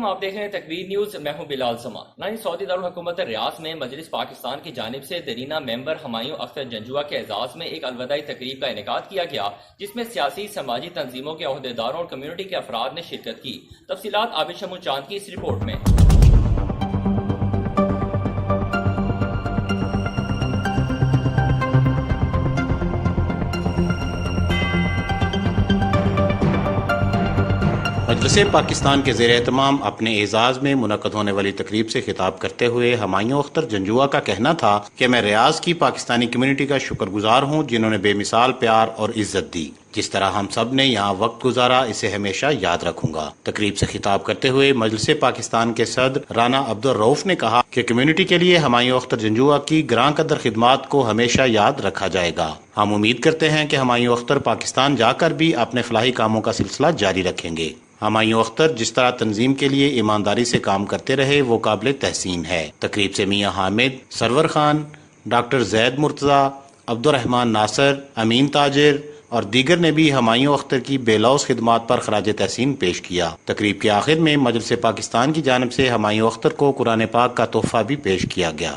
آپ دیکھ رہے ہیں تقریر نیوز، میں ہوں بلال زمان۔ نئی سعودی دارالحکومت ریاض میں مجلس پاکستان کی جانب سے دیرینہ ممبر ہمایوں اختر جنجوعہ کے اعزاز میں ایک الوداعی تقریب کا انعقاد کیا گیا، جس میں سیاسی سماجی تنظیموں کے عہدیداروں اور کمیونٹی کے افراد نے شرکت کی۔ تفصیلات عابد شمو چاند کی اس رپورٹ میں۔ مجلس پاکستان کے زیر اہتمام اپنے اعزاز میں منعقد ہونے والی تقریب سے خطاب کرتے ہوئے ہمایوں اختر جنجوعہ کا کہنا تھا کہ میں ریاض کی پاکستانی کمیونٹی کا شکر گزار ہوں، جنہوں نے بے مثال پیار اور عزت دی۔ جس طرح ہم سب نے یہاں وقت گزارا، اسے ہمیشہ یاد رکھوں گا۔ تقریب سے خطاب کرتے ہوئے مجلس پاکستان کے صدر رانا عبدالرؤف نے کہا کہ کمیونٹی کے لیے ہمایوں اختر جنجوعہ کی گراں قدر خدمات کو ہمیشہ یاد رکھا جائے گا۔ ہم امید کرتے ہیں کہ ہمایوں اختر پاکستان جا کر بھی اپنے فلاحی کاموں کا سلسلہ جاری رکھیں گے۔ ہمایوں اختر جس طرح تنظیم کے لیے ایمانداری سے کام کرتے رہے، وہ قابل تحسین ہے۔ تقریب سے میاں حامد، سرور خان، ڈاکٹر زید مرتضی، عبدالرحمن ناصر، امین تاجر اور دیگر نے بھی ہمایوں اختر کی بے لوث خدمات پر خراج تحسین پیش کیا۔ تقریب کے آخر میں مجلس پاکستان کی جانب سے ہمایوں اختر کو قرآن پاک کا تحفہ بھی پیش کیا گیا۔